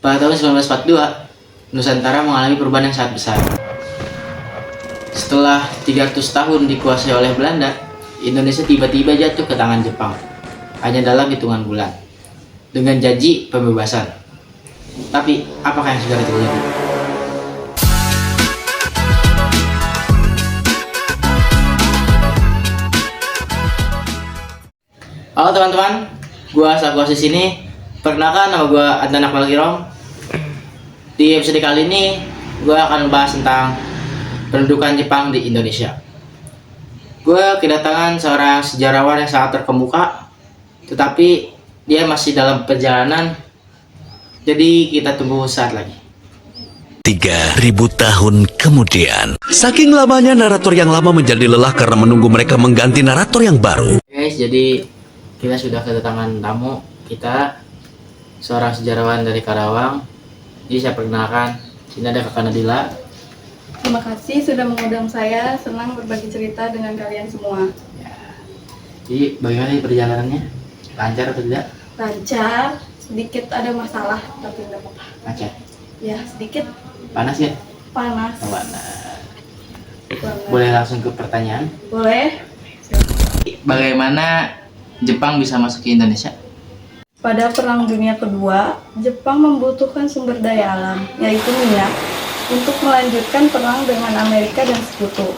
Pada tahun 1942, Nusantara mengalami perubahan yang sangat besar. Setelah 300 tahun dikuasai oleh Belanda, Indonesia tiba-tiba jatuh ke tangan Jepang, hanya dalam hitungan bulan, dengan janji pembebasan. Tapi, apakah yang sudah terjadi? Halo teman-teman, gua Sakuas di sini. Perkenalkan, nama gua Adnan Akmal Kirom. Di episode kali ini, gua akan membahas tentang pendudukan Jepang di Indonesia. Gua kedatangan seorang sejarawan yang sangat terkemuka, tetapi dia masih dalam perjalanan. Jadi kita tunggu saat lagi. 3000 tahun kemudian. Saking lamanya narator yang lama menjadi lelah karena menunggu mereka mengganti narator yang baru. Guys, jadi kita sudah kedatangan tamu kita, seorang sejarawan dari Karawang. Jadi saya perkenalkan, sini ada Kakak Nadila. Terima kasih sudah mengundang saya, senang berbagi cerita dengan kalian semua. Ya. Jadi bagaimana nih perjalanannya? Lancar atau tidak? Lancar, sedikit ada masalah, tapi tidak apa-apa. Lancar. Ya, sedikit Panas ya? panas. Panas. Banget. Boleh langsung ke pertanyaan? Boleh? Bagaimana Jepang bisa masuk ke Indonesia? Pada Perang Dunia Kedua, Jepang membutuhkan sumber daya alam, yaitu minyak, untuk melanjutkan perang dengan Amerika dan Sekutu.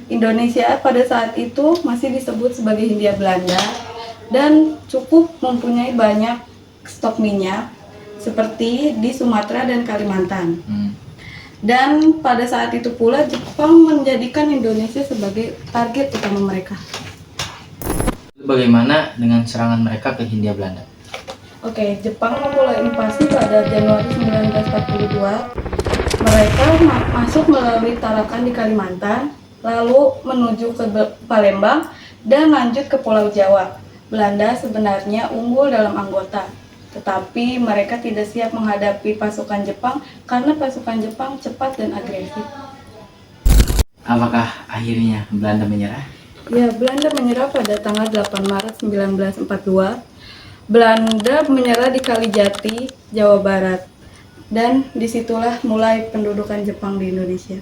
Indonesia pada saat itu masih disebut sebagai Hindia Belanda dan cukup mempunyai banyak stok minyak seperti di Sumatera dan Kalimantan. Dan pada saat itu pula Jepang menjadikan Indonesia sebagai target utama mereka. Bagaimana dengan serangan mereka ke Hindia Belanda? Oke, Jepang memulai invasi pada Januari 1942. Mereka masuk melalui Tarakan di Kalimantan, lalu menuju ke Palembang dan lanjut ke Pulau Jawa. Belanda sebenarnya unggul dalam anggota, tetapi mereka tidak siap menghadapi pasukan Jepang karena pasukan Jepang cepat dan agresif. Apakah akhirnya Belanda menyerah? Ya, Belanda menyerah pada tanggal 8 Maret 1942. Belanda menyerah di Kalijati, Jawa Barat. Dan disitulah mulai pendudukan Jepang di Indonesia.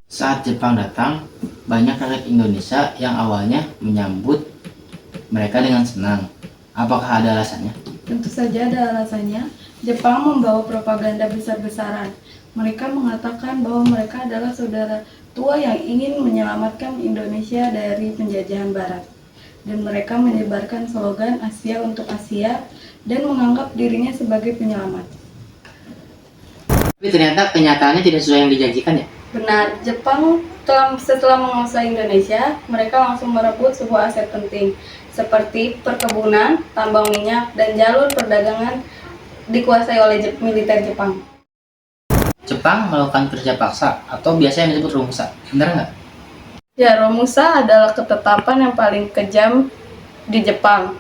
Saat Jepang datang, banyak rakyat Indonesia yang awalnya menyambut mereka dengan senang. Apakah ada alasannya? Tentu saja ada alasannya. Jepang membawa propaganda besar-besaran. Mereka mengatakan bahwa mereka adalah saudara tua yang ingin menyelamatkan Indonesia dari penjajahan Barat. Dan mereka menyebarkan slogan Asia untuk Asia dan menganggap dirinya sebagai penyelamat. Tapi ternyata kenyataannya tidak sesuai yang dijanjikan ya? Benar, Jepang setelah menguasai Indonesia, mereka langsung merebut sebuah aset penting seperti perkebunan, tambang minyak, dan jalur perdagangan dikuasai oleh militer Jepang. Jepang melakukan kerja paksa atau biasanya disebut rumusa, benar nggak? Ya, Romusa adalah ketetapan yang paling kejam di Jepang.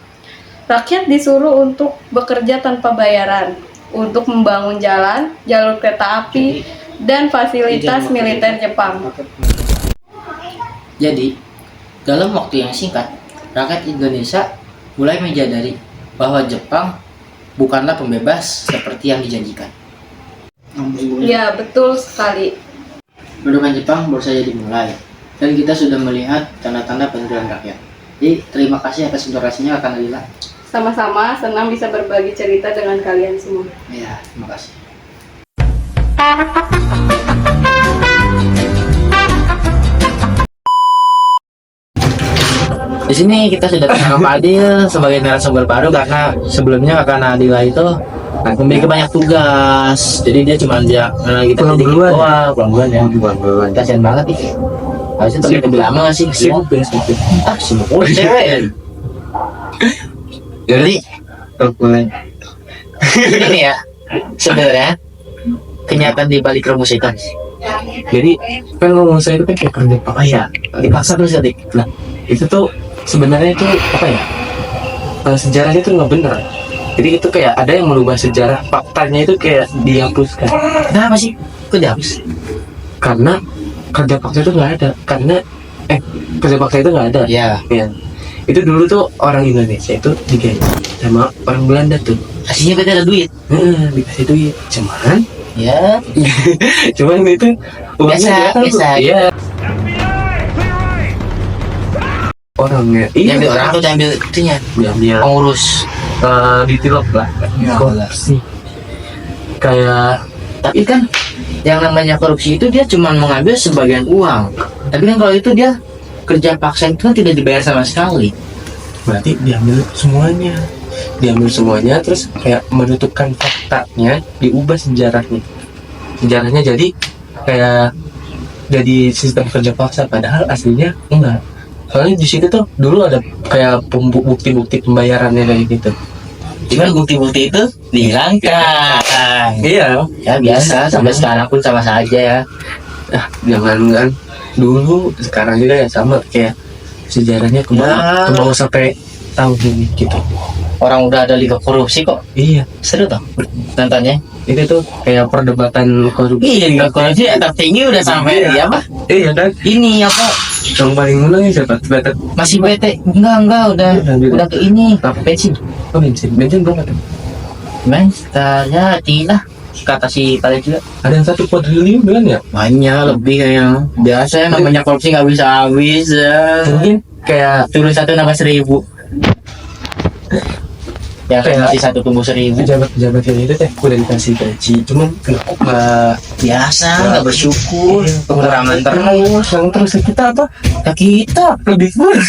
Rakyat disuruh untuk bekerja tanpa bayaran, untuk membangun jalan, jalur kereta api, dan fasilitas militer Jepang. Jadi, dalam waktu yang singkat, rakyat Indonesia mulai menyadari bahwa Jepang bukanlah pembebas seperti yang dijanjikan. Ya, betul sekali. Pendudukan Jepang baru saja dimulai, dan kita sudah melihat tanda-tanda pendudukan rakyat. Jadi, terima kasih atas informasinya, Kak Nadila. Sama-sama, senang bisa berbagi cerita dengan kalian semua. Ya, terima kasih. Di sini kita sudah ketemu Kak Adil sebagai narasumber baru karena sebelumnya Kak Nadila itu memiliki banyak tugas. Jadi dia cuma aja kita sedikit doang, pulang ya. Kasian banget nih. Harusnya terlihat lebih lama nggak sih? Sibuk. Cewek. Jadi ini ya sebenarnya kenyataan di balik rumus itu. Jadi kan rumus itu kan kayak kerja paksa, dipaksa terus ya dik. Nah itu tuh sebenarnya itu apa ya? Sejarahnya itu nggak bener. Jadi itu kayak ada yang merubah sejarah, faktanya itu kayak dihapuskan. Kenapa sih? Kok dihapus? Karena kerja paksa itu nggak ada. Karena kerja paksa itu nggak ada. Ya. Ya. Itu dulu tuh orang Indonesia itu digaji sama orang Belanda tuh. Aslinya bete ada duit. Dikasih duit. Cuman Ya, cuman itu uangnya Biasa, biasa. Iya. Orangnya yang ambil orang tuh ambil itunya. diambil Pengurus. ditilep lah. Ya, Korupsi. Kayak Tapi kan yang namanya korupsi itu dia cuma mengambil sebagian uang. Tapi kan kalau itu dia kerja paksa itu kan tidak dibayar sama sekali. berarti diambil semuanya terus kayak menutupkan faktanya, diubah sejarahnya jadi kayak jadi sistem kerja paksa, padahal aslinya enggak. Soalnya di situ tuh dulu ada kayak bukti-bukti pembayarannya kayak gitu. Cuman bukti-bukti itu dihilangkan. Iya. Ya biasa, sampai sekarang pun sama saja ya. Jangan kan dulu, sekarang juga ya sama, kayak sejarahnya ke Ya. bawah sampai tahun ini gitu. Orang udah ada liga korupsi kok. Iya, Seru tuh nontonnya. itu tuh kayak perdebatan korupsi. Iya, liga korupsi tertinggi udah sampai Iya. apa? Iya kan, Ini apa? yang paling menang siapa? Better. Masih bete? Enggak, udah ke ini. Bensin. Oh, bensin berapa tuh? Ya, tidak. Kata si Pale juga. Ada yang 1 kuadriliun kan ya? Banyak lebih kayaknya. Biasa ya namanya korupsi nggak bisa habis ya. Mungkin kayak Turun 1 nambah 1000. Yang Kayak- masih 1 tumbuh 1000. pejabat-pejabat yang itu teh udah dikasih gaji, cuman nggak Biasa, nggak bersyukur. Kekurangan terus. yang terus kita apa? Ke kita. Lebih kurang.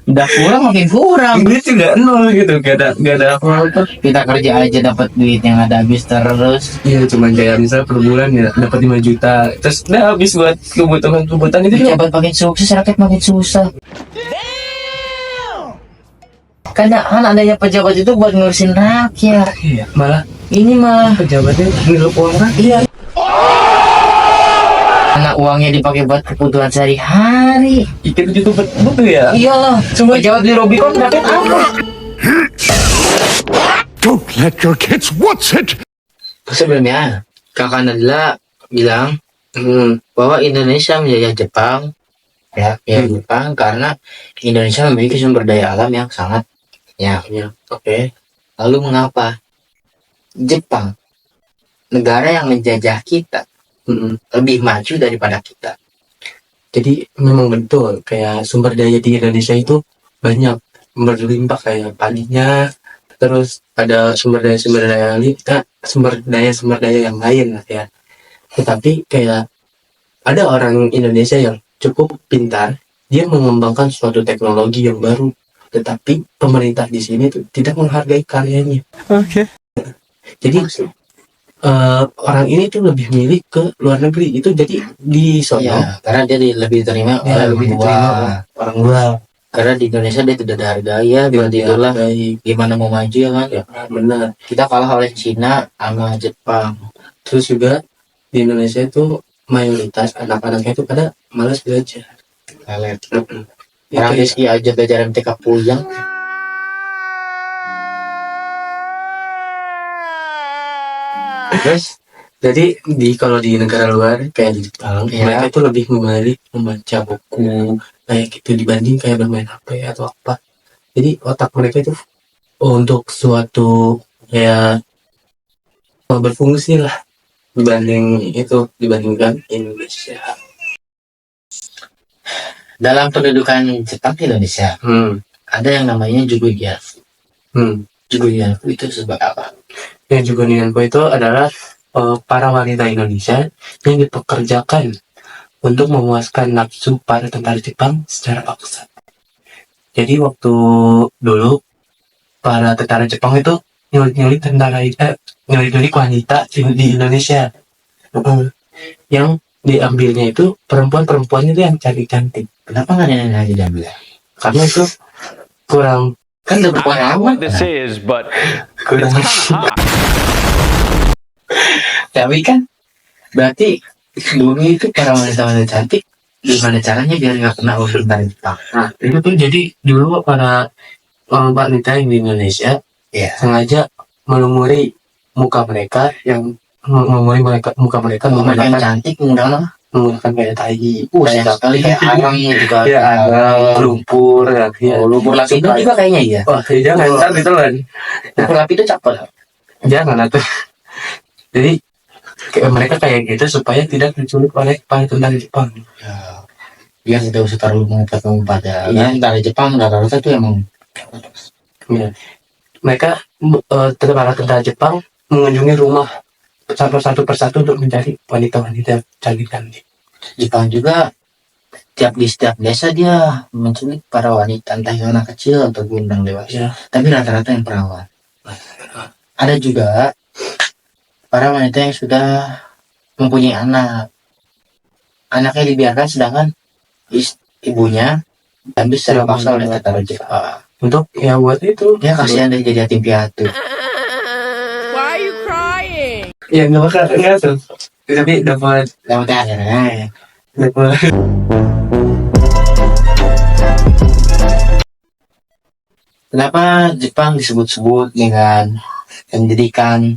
Udah kurang makin kurang. Duit juga nol gitu, gak ada apa-apa. Kita kerja aja dapat duit yang ada habis terus. Iya, cuman kayak misalnya per bulan ya dapat 5 juta, terus udah habis buat kebutuhan itu juga. Pejabat makin sukses, rakyat makin susah. Karena kan adanya pejabat itu buat ngurusin rakyat. Iya, malah Ini mah pejabatnya ngilup uang rakyat. karena uangnya dipakai buat kebutuhan sehari-hari. Ikan itu betul ya. Iyalah, cuma pejabat di Robicon rakyat apa? Don't let your kids watch it! Sebelumnya, Kakak Nadila bilang bahwa Indonesia menjajah Jepang, ya Jepang karena Indonesia memiliki sumber daya alam yang sangat Oke. Lalu mengapa Jepang, negara yang menjajah kita, lebih maju daripada kita? Jadi memang betul kayak sumber daya di Indonesia itu banyak, berlimpah, kayak padinya, terus ada sumber daya yang lain lah ya. Tetapi kayak ada orang Indonesia yang cukup pintar, dia mengembangkan suatu teknologi yang baru, tetapi pemerintah di sini tuh tidak menghargai karyanya. Okay. Jadi orang ini tuh lebih milih ke luar negeri, itu jadi di sono Ya, karena dia lebih diterima dia oleh lebih orang luar. diterima orang luar. Karena di Indonesia dia tidak dihargai ya, berarti itulah Baik, gimana mau maju ya kan? ya benar. Kita kalah oleh Cina sama Jepang. Terus juga di Indonesia itu mayoritas anak-anaknya itu pada malas belajar. Lelet. Itu Orang ya. Rizky aja belajar MTK puyeng. Terus jadi kalau di negara luar kayak di Jepang, Iya. mereka itu lebih memilih membaca buku kayak gitu dibanding kayak bermain HP atau apa. Jadi otak mereka itu untuk suatu kayak berfungsi lah dibandingkan Indonesia. Dalam pendudukan Jepang di Indonesia, ada yang namanya Jugogyaf. Jugogyaf itu sebagai apa? Yang juga Ninanpo itu adalah para wanita Indonesia yang dipekerjakan untuk memuaskan nafsu para tentara Jepang secara paksa. Jadi waktu dulu para tentara Jepang itu nyulik wanita di Indonesia. Yang diambilnya itu perempuan-perempuan itu yang cantik-cantik. Kenapa nggak nenek aja diambil? Karena itu kurang Kan udah berpengalaman. kurang Tapi kan berarti dulu itu para wanita-wanita cantik gimana caranya biar nggak kena unsur dari Jepang? Nah, itu tuh jadi dulu para wanita di Indonesia Ya. sengaja melumuri muka mereka Mereka yang menggunakan cantik menggunakan menggunakan kayak tai, Banyak sekali kayak arang juga. ya ada lumpur ya, Lumpur lapindo juga kayaknya iya. wah jangan ntar ditelan, Lumpur lapindo cakep. jangan atuh. Jadi kayak mereka kayak gitu supaya tidak diculik oleh para tentara Jepang. Ya, biar tidak usah terlalu mengumpat-ngumpat ya. Iya. Kan dari Jepang rata-rata itu emang Ya. Mereka tentara Jepang mengunjungi rumah satu persatu untuk mencari wanita-wanita cantik-cantik. Jepang juga di setiap desa dia menculik para wanita entah yang anak kecil atau yang dewasa. Ya. Tapi rata-rata yang perawan. Ada juga para wanita yang sudah mempunyai anak. Anaknya dibiarkan sedangkan ibunya diambil secara paksa oleh tentara Jepang. Untuk ya buat itu. Ya kasihan deh jadi yatim piatu. Ya nggak bakal nggak tuh. Tapi dapat Lama akhirnya. dapat. Kenapa Jepang disebut-sebut dengan pendidikan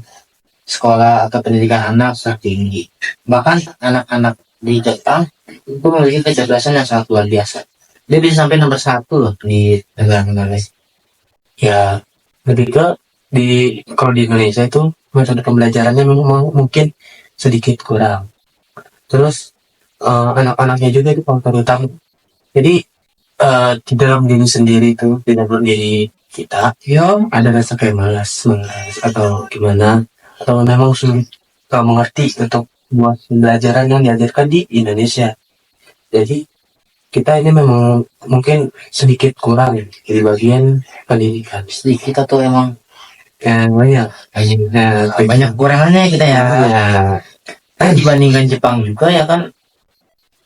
sekolah atau pendidikan anak sangat tinggi? Bahkan anak-anak di Jepang itu memiliki kecerdasan yang sangat luar biasa. Dia bisa sampai nomor 1 loh di negara-negara lain. Ya lebih ke kalau di Indonesia itu metode pembelajarannya memang mungkin sedikit kurang. Terus anak-anaknya juga itu faktor utama. Jadi di dalam diri sendiri itu, di dalam diri kita, ya ada rasa kayak malas atau gimana, atau memang sulit mengerti untuk buat pembelajaran yang diajarkan di Indonesia. Jadi kita ini memang mungkin sedikit kurang di bagian pendidikan. Sedikit atau emang Banyak. banyak kekurangannya kita ya. Ya. Dibandingkan Jepang juga ya kan.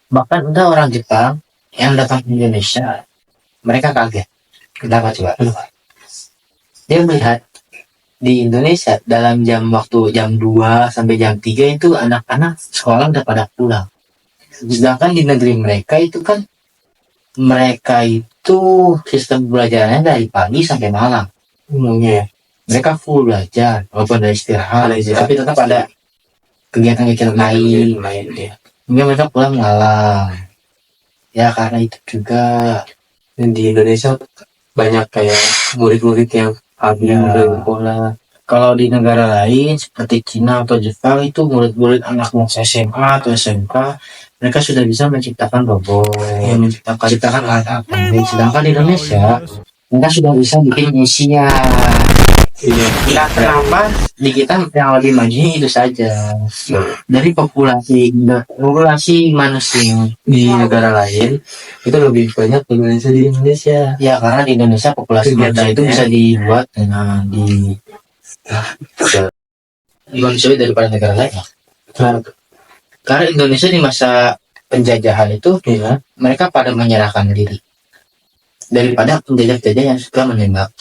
Bahkan udah orang Jepang yang datang ke Indonesia, mereka kaget. Kenapa coba? Dia melihat di Indonesia dalam waktu jam 2 sampai jam 3 itu anak-anak sekolah udah pada pulang. Sedangkan di negeri mereka itu kan mereka itu sistem belajarannya dari pagi sampai malam. Umumnya Mereka full belajar walaupun ada istirahat, tapi tetap ada kegiatan-kegiatan lain. ya. Hingga mereka pulang malam. Ya karena itu juga. Dan di Indonesia banyak kayak murid-murid yang habis dari sekolah. Kalau di negara lain seperti Cina atau Jepang itu murid-murid anak SMA atau SMK mereka sudah bisa menciptakan robot, menciptakan alat pandai. Sedangkan di Indonesia mereka sudah bisa bikin Indonesia. Iya. Nah, kenapa di kita yang lebih maju itu saja dari populasi manusia Di negara lain itu lebih banyak Indonesia di Indonesia. ya karena di Indonesia populasi manusia itu bisa dibuat dengan dimanusiawi daripada negara lain. Nah, Karena Indonesia di masa penjajahan itu iya. mereka pada menyerahkan diri daripada penjajah-penjajah yang suka menembak.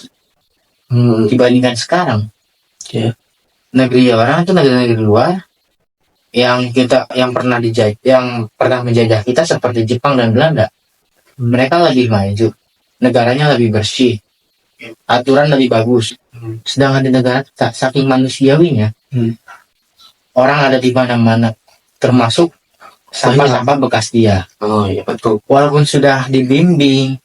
Dibandingkan sekarang, Iya. negeri orang itu negeri-negeri luar yang pernah menjajah kita seperti Jepang dan Belanda, mereka lebih maju, negaranya lebih bersih, aturan lebih bagus. Sedangkan di negara kita saking manusiawinya, orang ada di mana-mana, termasuk sampah-sampah bekas dia. Oh iya betul. Walaupun sudah dibimbing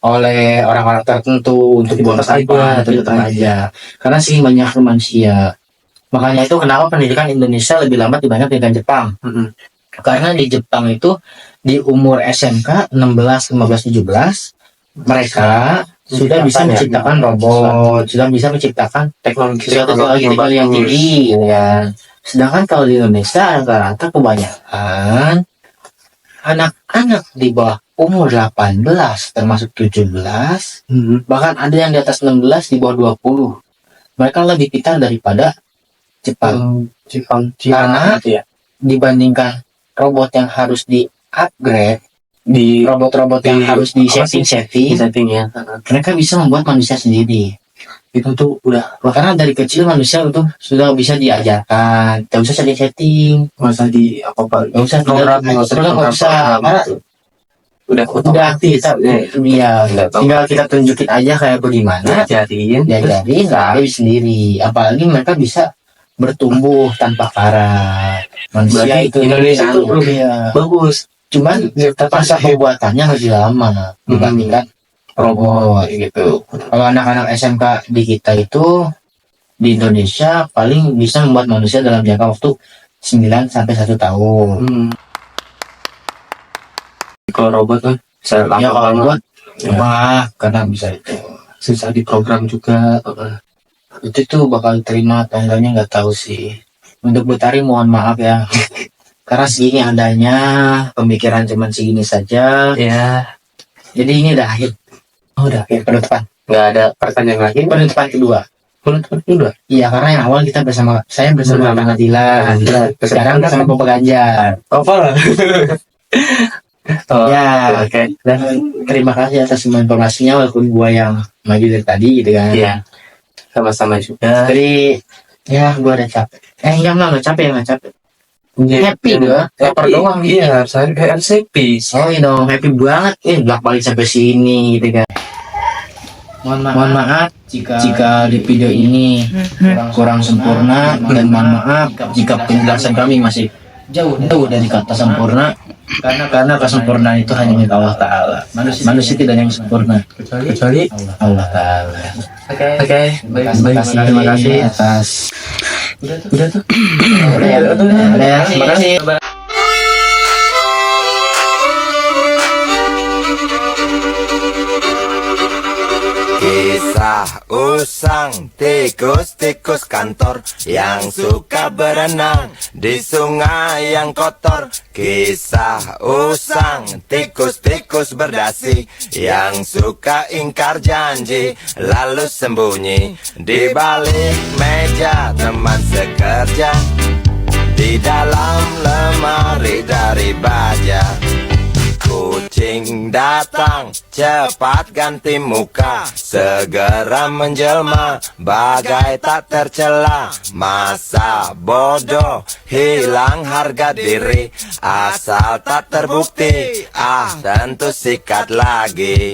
oleh orang-orang tertentu untuk buang sampah, tetap aja. Karena sering banyak manusia. Makanya itu kenapa pendidikan Indonesia lebih lambat dibanding pendidikan Jepang. Karena di Jepang itu di umur SMK 16, 15, 17 mereka sudah bisa menciptakan robot, sudah bisa menciptakan Teknologi teknologi yang tinggi, gitu ya. Sedangkan kalau di Indonesia rata-rata kebanyakan anak-anak di bawah umur 18 termasuk 17 bahkan ada yang di atas 16 di bawah 20 mereka lebih pintar daripada Jepang. Karena dibandingkan robot yang harus di upgrade di robot-robot yang harus di setting ya. mereka bisa membuat manusia sendiri. Itu tuh udah Karena dari kecil manusia itu sudah bisa diajarkan, tidak usah setting, masa di apa nggak usah program, nggak usah, karena udah kita tinggal kita tunjukin aja kayak bagaimana, diajarin diajarin, nggak bisa sendiri. Apalagi mereka bisa bertumbuh tanpa karat. manusia Berarti itu Indonesia tuh lebih ya. bagus. Cuman masa pembuatannya lebih lama dibandingkan robot gitu. Kalau anak-anak SMK di kita itu di Indonesia paling bisa membuat manusia dalam jangka waktu 9 sampai 1 tahun. Kalau robot kan bisa Ya kalau lama buat wah karena bisa itu. susah diprogram juga. Itu tuh bakal terima atau enggaknya nggak tahu sih. Untuk Betari mohon maaf ya. Karena segini adanya, pemikiran cuman segini saja. Ya, Jadi ini udah akhir. oh, udah. Oke, penutupan. Nggak ada pertanyaan lagi. Penutupan kedua. Penutupan kedua. Iya, karena yang awal kita saya bersama Bang Atila. Sekarang bersama Bapak Ganjar. Apa? Oh, Ya, oke. dan terima kasih atas semua informasinya walaupun gua yang maju dari tadi gitu kan. Iya. Sama-sama juga. Jadi ya gua udah capek. Enggak capek, enggak capek. Happy gua. Lapar doang. Iya, harus happy. Oh, dong, happy banget. Bolak-balik sampai sini gitu kan. Mohon maaf jika di video ini kurang sempurna dan mohon maaf jika penjelasan kami masih jauh dari kata sempurna karena kesempurnaan itu hanya milik Allah Ta'ala. Manusia tidak ada yang sempurna Kecuali. Allah Ta'ala. Oke. Terima kasih atas Udah tuh. udah ya. Terima kasih. Kisah usang tikus-tikus kantor yang suka berenang di sungai yang kotor. Kisah usang tikus-tikus berdasi yang suka ingkar janji lalu sembunyi di balik meja teman sekerja, di dalam lemari dari baja. Kucing datang, cepat ganti muka, segera menjelma, bagai tak tercela. Masa bodoh, hilang harga diri, asal tak terbukti, tentu sikat lagi.